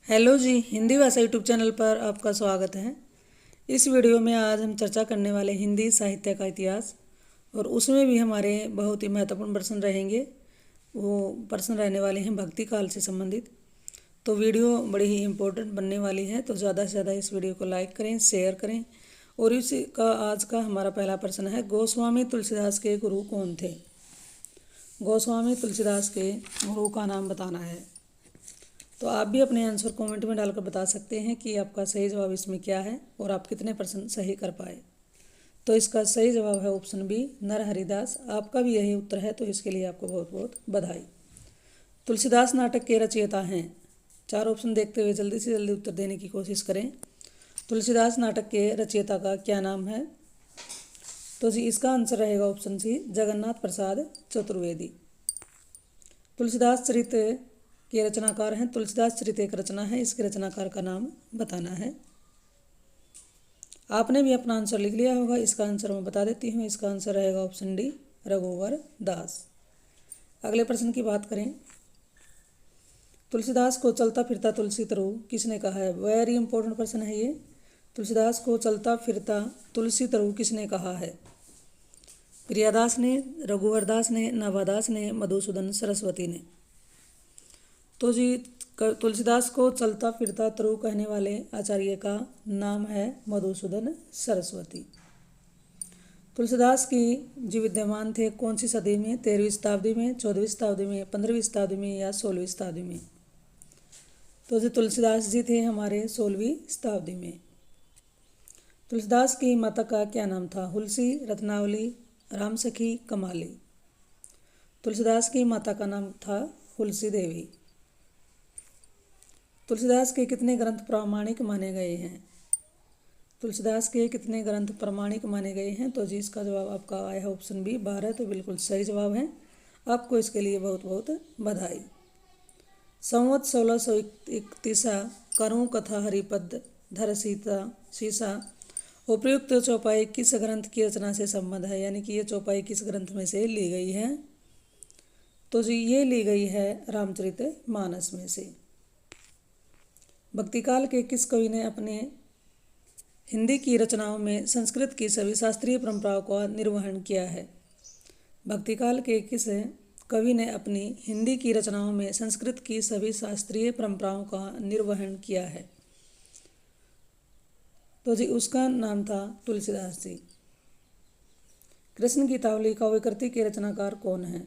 Hello जी, हिंदी भाषा YouTube channel पर आपका स्वागत है। इस वीडियो में आज हम चर्चा करने वाले हिंदी साहित्य का इतिहास और उसमें भी हमारे बहुत ही महत्वपूर्ण प्रश्न रहेंगे। वो प्रश्न रहने वाले हैं भक्ति काल से संबंधित। तो वीडियो बड़ी ही इम्पोर्टेंट बनने वाली है, तो ज़्यादा से ज़्यादा इस वीडियो को लाइक करें, शेयर करें। और इसी का आज का हमारा पहला प्रश्न है, गोस्वामी तुलसीदास के गुरु कौन थे? गोस्वामी तुलसीदास के गुरु का नाम बताना है। तो आप भी अपने आंसर कमेंट में डालकर बता सकते हैं कि आपका सही जवाब इसमें क्या है और आप कितने % सही कर पाए। तो इसका सही जवाब है ऑप्शन बी, नरहरिदास। आपका भी यही उत्तर है, तो इसके लिए आपको बहुत बहुत बधाई। तुलसीदास नाटक के रचयिता हैं। 4 ऑप्शन देखते हुए जल्दी से जल्दी उत्तर देने की कोशिश करें। तुलसीदास नाटक के रचयिता का क्या नाम है? तो जी इसका आंसर रहेगा ऑप्शन सी, जगन्नाथ प्रसाद चतुर्वेदी। तुलसीदास चरित के रचनाकार हैं। तुलसीदास चरित एक रचना है, इसके रचनाकार का नाम बताना है। आपने भी अपना आंसर लिख लिया होगा। इसका आंसर मैं बता देती हूँ। इसका आंसर रहेगा ऑप्शन डी, रघुवर दास। अगले प्रश्न की बात करें, तुलसीदास को चलता फिरता तुलसी तरु किसने कहा है? वेरी इंपॉर्टेंट प्रश्न है ये। तुलसीदास को चलता फिरता तुलसी तरु किसने कहा है? प्रियादास ने, रघुवर दास ने, नाभादास ने, मधुसूदन सरस्वती ने। तो जी तुलसीदास को चलता फिरता तरु कहने वाले आचार्य का नाम है मधुसूदन सरस्वती। तुलसीदास की जी विद्यमान थे कौन सी सदी में? 13वीं शताब्दी में, 14वीं शताब्दी में, 15वीं शताब्दी में या 16वीं शताब्दी में? तो जी तुलसीदास जी थे हमारे 16वीं शताब्दी में। तुलसीदास की माता का क्या नाम था? हुलसी, रत्नावली, रामसखी, कमाली। तुलसीदास की माता का नाम था हुलसी देवी। तुलसीदास के कितने ग्रंथ प्रामाणिक माने गए हैं? तुलसीदास के कितने ग्रंथ प्रामाणिक माने गए हैं? तो जी इसका जवाब आपका आया है ऑप्शन बी, 12। तो बिल्कुल सही जवाब है। आपको इसके लिए बहुत बहुत बधाई। संवत 1631 करूँ कथा हरिपद धर सीसा उपयुक्त चौपाई किस ग्रंथ की रचना से संबंध है? यानी कि ये चौपाई किस ग्रंथ में से ली गई है? तो जी ये ली गई है रामचरित मानस में से। भक्तिकाल के किस कवि ने अपने हिंदी की रचनाओं में संस्कृत की सभी शास्त्रीय परंपराओं का निर्वहन किया है? भक्तिकाल के किस कवि ने अपनी हिंदी की रचनाओं में संस्कृत की सभी शास्त्रीय परंपराओं का निर्वहन किया है? तो जी उसका नाम था तुलसीदास जी। कृष्ण गीतावली काव्यकृति के रचनाकार कौन है?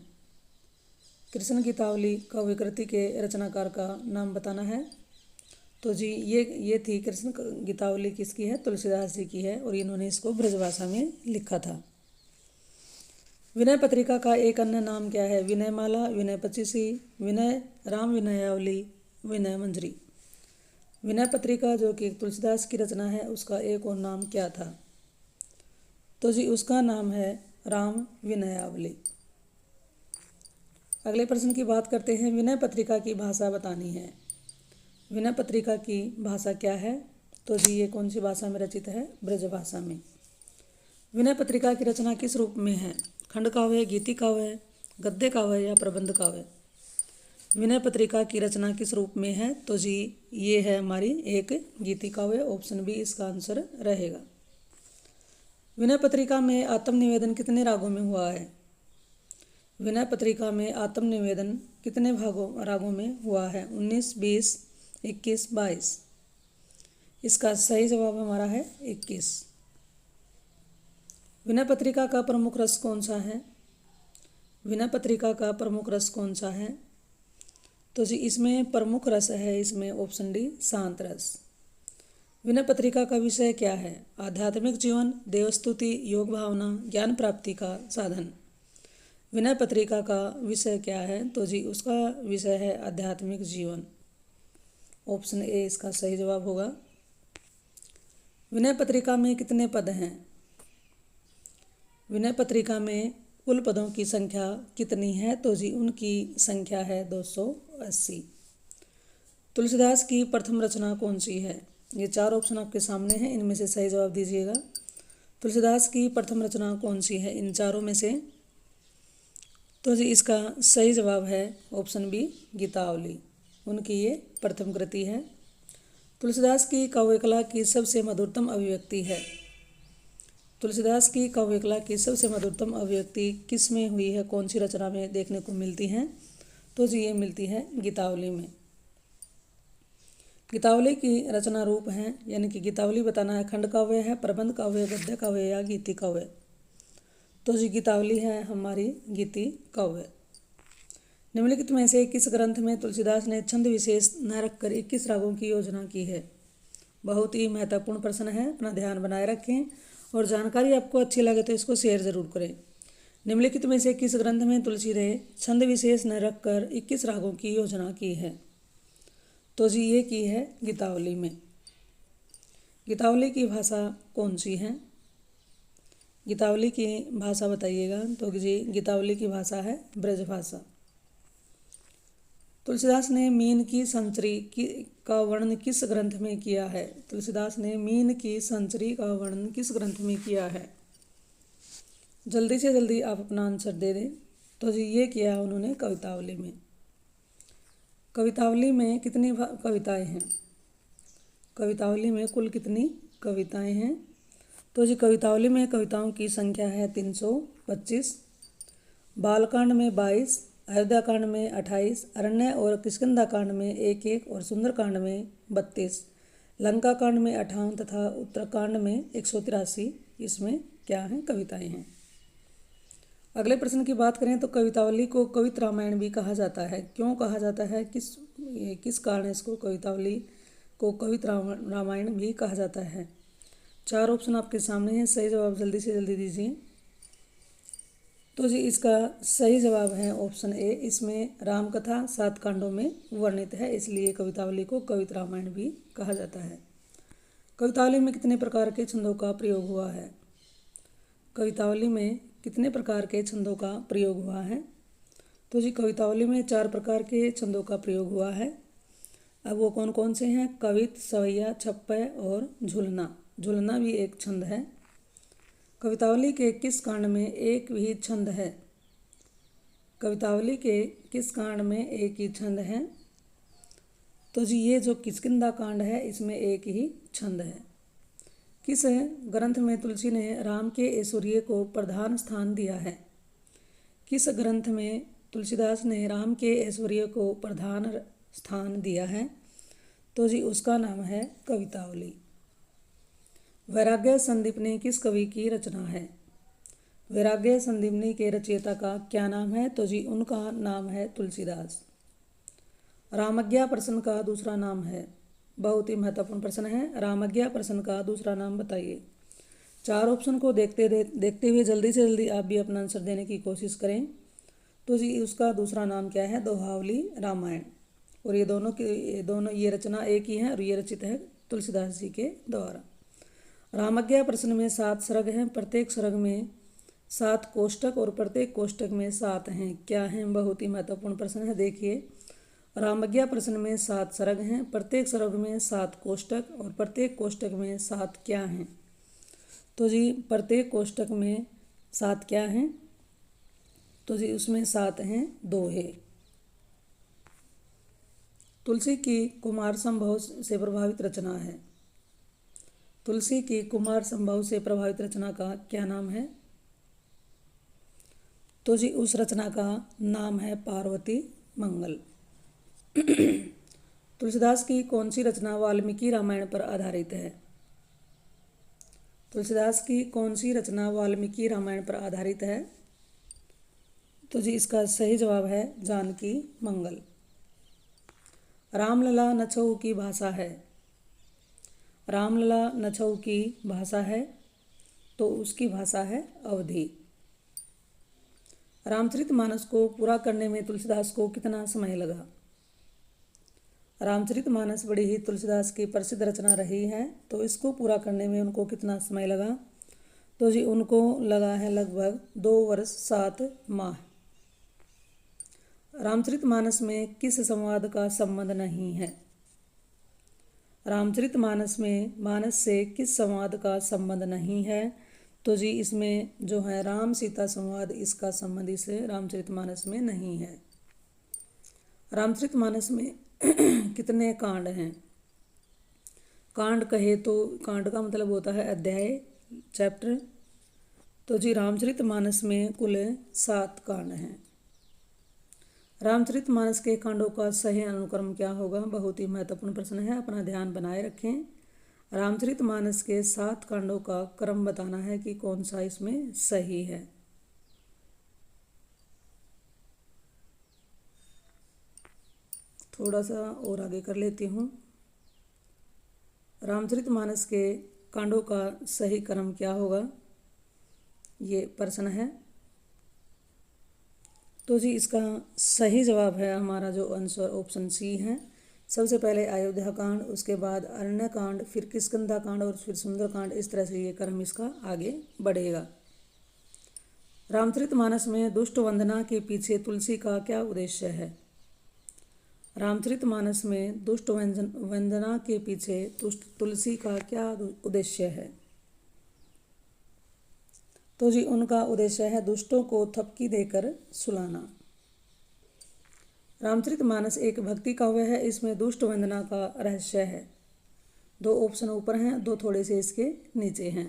कृष्ण गीतावली काव्यकृति के रचनाकार का नाम बताना है। तो जी ये थी कृष्ण गीतावली किसकी है? तुलसीदास जी की है और इन्होंने इसको ब्रजभाषा में लिखा था। विनय पत्रिका का एक अन्य नाम क्या है? विनयमाला, विनय पचीसी, विनय राम विनयावली, विनय मंजरी। विनय पत्रिका जो कि तुलसीदास की रचना है, उसका एक और नाम क्या था? तो जी उसका नाम है राम विनयावली। अगले प्रश्न की बात करते हैं, विनय पत्रिका की भाषा बतानी है। विनय पत्रिका की भाषा क्या है? तो जी ये कौन सी भाषा में रचित है? ब्रजभाषा में। विनय पत्रिका की रचना किस रूप में है? खंड काव्य, गीति काव्य, गद्य काव्य या प्रबंध काव्य? विनय पत्रिका की रचना किस रूप में है? तो जी ये है हमारी एक गीति काव्य। ऑप्शन बी इसका आंसर रहेगा। विनय पत्रिका में आत्मनिवेदन कितने रागों में हुआ है? विनय पत्रिका में आत्मनिवेदन कितने रागों में हुआ है? 19, 20, 21, 22। इसका सही जवाब हमारा है 21। विनय पत्रिका का प्रमुख रस कौन सा है? विनय पत्रिका का प्रमुख रस कौन सा है? तो जी इसमें प्रमुख रस है इसमें ऑप्शन डी, शांत रस। विनय पत्रिका का विषय क्या है? आध्यात्मिक जीवन, देवस्तुति, योग भावना, ज्ञान प्राप्ति का साधन। विनय पत्रिका का विषय क्या है? तो जी उसका विषय है आध्यात्मिक जीवन। ऑप्शन ए इसका सही जवाब होगा। विनय पत्रिका में कितने पद हैं? विनय पत्रिका में कुल पदों की संख्या कितनी है? तो जी उनकी संख्या है 280। तुलसीदास की प्रथम रचना कौन सी है? ये 4 ऑप्शन आपके सामने हैं, इनमें से सही जवाब दीजिएगा। तुलसीदास की प्रथम रचना कौन सी है इन चारों में से? तो जी इसका सही जवाब है ऑप्शन बी, गीतावली। उनकी ये प्रथम कृति है। तुलसीदास की काव्य कला की सबसे मधुरतम अभिव्यक्ति है। तुलसीदास की काव्य कला की सबसे मधुरतम अभिव्यक्ति किस में हुई है, कौन सी रचना में देखने को मिलती है? तो जी ये मिलती है गीतावली में। गीतावली की रचना रूप हैं, यानी कि गीतावली बताना है खंड काव्य है, प्रबंध काव्य, गद्य काव्य या गीति काव्य। तो जी गीतावली है हमारी गीति काव्य। निम्नलिखित में से किस ग्रंथ में तुलसीदास ने छंद विशेष न रखकर 21 रागों की योजना की है? बहुत ही महत्वपूर्ण प्रश्न है, अपना ध्यान बनाए रखें और जानकारी आपको अच्छी लगे तो इसको शेयर जरूर करें। निम्नलिखित में से किस ग्रंथ में तुलसी ने छंद विशेष न रखकर 21 रागों की योजना की है? तो जी ये की है गीतावली में। गीतावली की भाषा कौन सी है? गीतावली की भाषा बताइएगा। तो जी गीतावली की भाषा है ब्रज भाषा। तुलसीदास ने मीन की संचरी का वर्णन किस ग्रंथ में किया है? तुलसीदास ने मीन की संचरी का वर्णन किस ग्रंथ में किया है? जल्दी से जल्दी आप अपना आंसर दे दें। तो जी ये किया उन्होंने कवितावली में। कवितावली में कितनी कविताएं हैं? कवितावली में कुल कितनी कविताएं हैं? तो जी कवितावली में कविताओं की संख्या है 325। बालकांड में 22, अयोध्या कांड में 28, अरण्य और किष्किंधा कांड में 1 और सुंदरकांड में 32, लंका कांड में 58 तथा उत्तरकांड में 183 इसमें क्या हैं कविताएं हैं। अगले प्रश्न की बात करें तो कवितावली को कवित रामायण भी कहा जाता है। क्यों कहा जाता है? किस कारण इसको कवितावली को कवित रामायण भी कहा जाता है? 4 ऑप्शन आपके सामने हैं, सही जवाब जल्दी से जल्दी दीजिए। तो जी इसका सही जवाब है ऑप्शन ए। इसमें रामकथा 7 कांडों में वर्णित है, इसलिए कवितावली को कवित रामायण भी कहा जाता है। कवितावली में कितने प्रकार के छंदों का प्रयोग हुआ है? कवितावली में कितने प्रकार के छंदों का प्रयोग हुआ है? तो जी कवितावली में 4 प्रकार के छंदों का प्रयोग हुआ है। अब वो कौन कौन से हैं? कवित, सवैया, छप्पय और झुलना। झुलना भी एक छंद है। कवितावली के किस कांड में एक ही छंद है? कवितावली के किस कांड में एक ही छंद है? तो जी ये जो किष्किंधा कांड है इसमें एक ही छंद है। किस ग्रंथ में तुलसी ने राम के ऐश्वर्य को प्रधान स्थान दिया है? किस ग्रंथ में तुलसीदास ने राम के ऐश्वर्य को प्रधान स्थान दिया है? तो जी उसका नाम है कवितावली। वैराग्य संदीपनी किस कवि की रचना है? वैराग्य संदीपनी के रचयिता का क्या नाम है? तो जी उनका नाम है तुलसीदास। रामज्ञा प्रश्न का दूसरा नाम है। बहुत ही महत्वपूर्ण प्रश्न है। रामज्ञा प्रश्न का दूसरा नाम बताइए। 4 ऑप्शन को देखते हुए जल्दी से जल्दी आप भी अपना आंसर देने की कोशिश करें। तो जी उसका दूसरा नाम क्या है? दोहावली रामायण। और ये दोनों ये रचना एक ही है और ये रचित है तुलसीदास जी के द्वारा। रामज्ञा प्रश्न में 7 सर्ग हैं, प्रत्येक सर्ग में 7 कोष्ठक और प्रत्येक कोष्ठक में 7 हैं। क्या हैं? बहुत ही महत्वपूर्ण प्रश्न है। देखिए रामज्ञा प्रश्न में 7 सर्ग हैं, प्रत्येक सर्ग में 7 कोष्ठक और प्रत्येक कोष्ठक में 7 क्या हैं? तो जी प्रत्येक कोष्ठक में 7 क्या हैं? तो जी उसमें 7 हैं दोहे। तुलसी की कुमार संभव से प्रभावित रचना है। तुलसी की कुमार संभव से प्रभावित रचना का क्या नाम है? तो जी उस रचना का नाम है पार्वती मंगल। तुलसीदास की कौन सी रचना वाल्मीकि रामायण पर आधारित है? तुलसीदास की कौन सी रचना वाल्मीकि रामायण पर आधारित है? तो जी इसका सही जवाब है जानकी मंगल। रामलला नछऊ की भाषा है। रामलला नछऊ की भाषा है तो उसकी भाषा है अवधी। रामचरितमानस को पूरा करने में तुलसीदास को कितना समय लगा? रामचरितमानस बड़ी ही तुलसीदास की प्रसिद्ध रचना रही है, तो इसको पूरा करने में उनको कितना समय लगा? तो जी उनको लगा है लगभग 2 वर्ष 7 माह। रामचरितमानस में किस संवाद का संबंध नहीं है? रामचरितमानस में मानस से किस संवाद का संबंध नहीं है? तो जी इसमें जो है राम सीता संवाद, इसका संबंध इस रामचरितमानस में नहीं है। रामचरितमानस में कितने कांड हैं? कांड कहे तो कांड का मतलब होता है अध्याय, चैप्टर। तो जी रामचरितमानस में कुल 7 कांड हैं। रामचरितमानस के कांडों का सही अनुक्रम क्या होगा? बहुत ही महत्वपूर्ण प्रश्न है, अपना ध्यान बनाए रखें। रामचरितमानस के 7 कांडों का क्रम बताना है कि कौन सा इसमें सही है। थोड़ा सा और आगे कर लेती हूँ। रामचरितमानस के कांडों का सही क्रम क्या होगा, ये प्रश्न है। तो जी इसका सही जवाब है हमारा जो आंसर ऑप्शन सी है। सबसे पहले अयोध्या कांड, उसके बाद अरण्य कांड, फिर किष्किंधा कांड और फिर सुंदर कांड। इस तरह से ये क्रम इसका आगे बढ़ेगा। रामचरितमानस में दुष्ट वंदना के पीछे तुलसी का क्या उद्देश्य है? रामचरितमानस में दुष्ट वंदना के पीछे तुलसी का क्या उद्देश्य है? तो जी उनका उद्देश्य है दुष्टों को थपकी देकर सुलाना। रामचरितमानस एक भक्ति काव्य है, इसमें दुष्ट वंदना का रहस्य है। 2 ऑप्शन ऊपर हैं, 2 थोड़े से इसके नीचे हैं।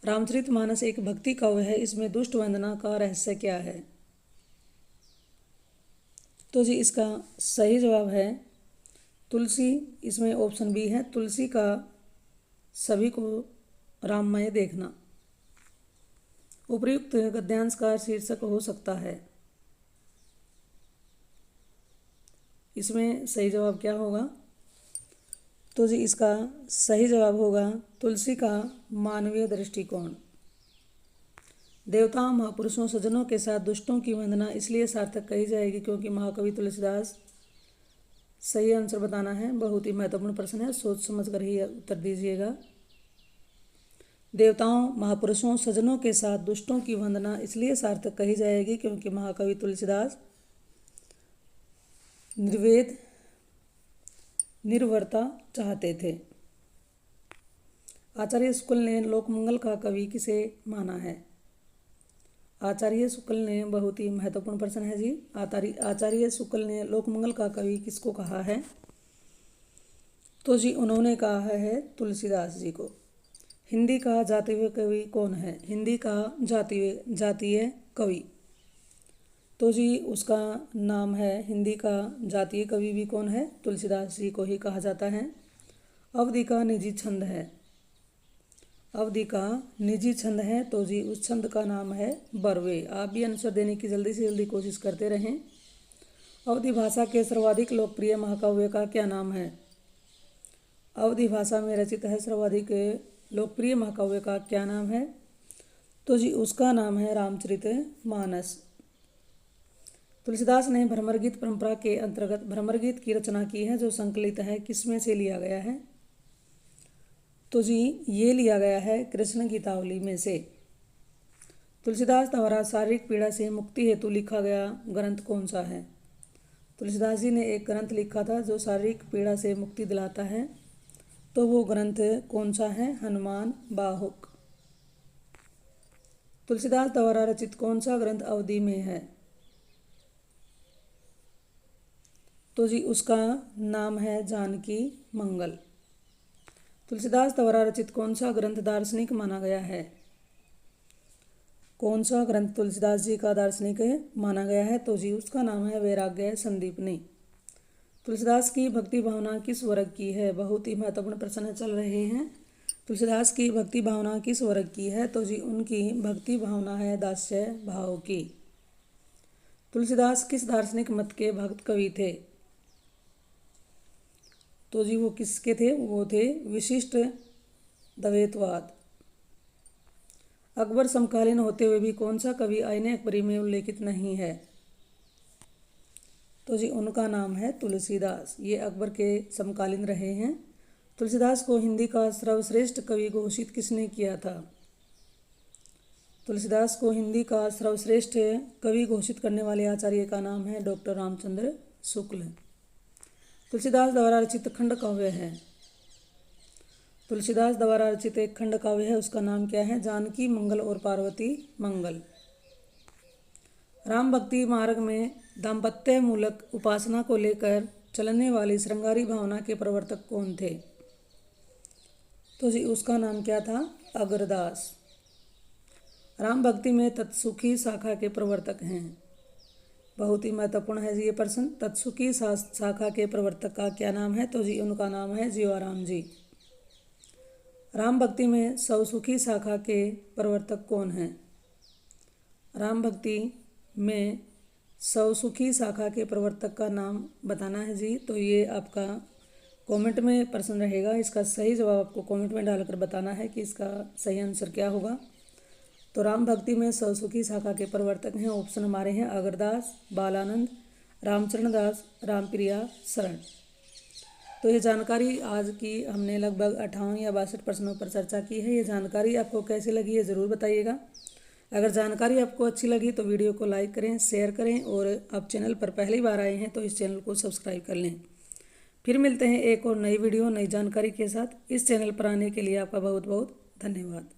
रामचरितमानस एक भक्ति काव्य है, इसमें दुष्ट वंदना का रहस्य क्या है? तो जी इसका सही जवाब है तुलसी। इसमें ऑप्शन बी है, तुलसी का सभी को राममय देखना। उपर्युक्त गद्यांश का शीर्षक हो सकता है। इसमें सही जवाब क्या होगा? तो जी इसका सही जवाब होगा तुलसी का मानवीय दृष्टिकोण। देवताओं, महापुरुषों, सज्जनों के साथ दुष्टों की वंदना इसलिए सार्थक कही जाएगी क्योंकि महाकवि तुलसीदास। सही आंसर बताना है, बहुत ही महत्वपूर्ण प्रश्न है, सोच समझ कर ही उत्तर दीजिएगा। देवताओं, महापुरुषों, सज्जनों के साथ दुष्टों की वंदना इसलिए सार्थक कही जाएगी क्योंकि महाकवि तुलसीदास निर्वेद निर्भरता चाहते थे। आचार्य शुक्ल ने लोकमंगल का कवि किसे माना है? आचार्य शुक्ल ने, बहुत ही महत्वपूर्ण प्रश्न है जी, आचार्य शुक्ल ने लोकमंगल का कवि किसको कहा है? तो जी उन्होंने कहा है तुलसीदास जी को। हिंदी का जातीय कवि कौन है? हिंदी का जातीय कवि, तो जी उसका नाम है, हिंदी का जातीय कवि भी कौन है? तुलसीदास जी को ही कहा जाता है। अवधि का निजी छंद है, अवधि का निजी छंद है, तो जी उस छंद का नाम है बरवे। आप भी आंसर देने की जल्दी से जल्दी कोशिश करते रहें। अवधि भाषा के सर्वाधिक लोकप्रिय महाकाव्य का क्या नाम है? अवधि भाषा में रचित है सर्वाधिक लोकप्रिय महाकाव्य का क्या नाम है? तो जी उसका नाम है रामचरितमानस। तुलसीदास ने भ्रमर गीत परंपरा के अंतर्गत भ्रमर गीत की रचना की है, जो संकलित है किसमें से लिया गया है? तो जी ये लिया गया है कृष्ण गीतावली में से। तुलसीदास द्वारा शारीरिक पीड़ा से मुक्ति हेतु लिखा गया ग्रंथ कौन सा है? तुलसीदास जी ने एक ग्रंथ लिखा था जो शारीरिक पीड़ा से मुक्ति दिलाता है, तो वो ग्रंथ कौन सा है? हनुमान बाहुक। तुलसीदास द्वारा रचित कौन सा ग्रंथ अवधि में है? तो जी उसका नाम है जानकी मंगल। तुलसीदास द्वारा रचित कौन सा ग्रंथ दार्शनिक माना गया है? कौन सा ग्रंथ तुलसीदास जी का दार्शनिक माना गया है? तो जी उसका नाम है वैराग्य संदीपनी। तुलसीदास की भक्ति भावना किस वर्ग की है? बहुत ही महत्वपूर्ण प्रश्न चल रहे हैं। तुलसीदास की भक्ति भावना किस वर्ग की है? तो जी उनकी भक्ति भावना है दास्य भाव की। तुलसीदास किस दार्शनिक मत के भक्त कवि थे? तो जी वो किसके थे? वो थे विशिष्ट द्वैतवाद। अकबर समकालीन होते हुए भी कौन सा कवि आईने अकबरी में उल्लेखित नहीं है? तो जी उनका नाम है तुलसीदास। ये अकबर के समकालीन रहे हैं। तुलसीदास को हिंदी का सर्वश्रेष्ठ कवि घोषित किसने किया था? तुलसीदास को हिंदी का सर्वश्रेष्ठ कवि घोषित करने वाले आचार्य का नाम है डॉक्टर रामचंद्र शुक्ल। तुलसीदास द्वारा रचित खंड काव्य है, तुलसीदास द्वारा रचित एक खंड काव्य है, उसका नाम क्या है? जानकी मंगल और पार्वती मंगल। राम भक्ति मार्ग में दाम्पत्य मूलक उपासना को लेकर चलने वाली श्रृंगारी भावना के प्रवर्तक कौन थे? तो जी उसका नाम क्या था? अगरदास। राम भक्ति में तत्सुखी शाखा के प्रवर्तक हैं। बहुत ही महत्वपूर्ण है जी ये प्रश्न। तत्सुखी शाखा के प्रवर्तक का क्या नाम है? तो जी उनका नाम है जीवाराम जी। राम भक्ति में सौसुखी शाखा के प्रवर्तक कौन हैं? राम भक्ति में सौसुखी शाखा के प्रवर्तक का नाम बताना है जी। तो ये आपका कमेंट में प्रश्न रहेगा। इसका सही जवाब आपको कमेंट में डालकर बताना है कि इसका सही आंसर क्या होगा। तो राम भक्ति में सौसुखी शाखा के प्रवर्तक हैं, ऑप्शन हमारे हैं अगरदास, बालानंद, रामचरण दास, रामप्रिया शरण। तो ये जानकारी आज की हमने लगभग 58 या 62 प्रश्नों पर चर्चा की है। ये जानकारी आपको कैसी लगी है ज़रूर बताइएगा। अगर जानकारी आपको अच्छी लगी तो वीडियो को लाइक करें, शेयर करें और आप चैनल पर पहली बार आए हैं तो इस चैनल को सब्सक्राइब कर लें। फिर मिलते हैं एक और नई वीडियो नई जानकारी के साथ। इस चैनल पर आने के लिए आपका बहुत बहुत धन्यवाद।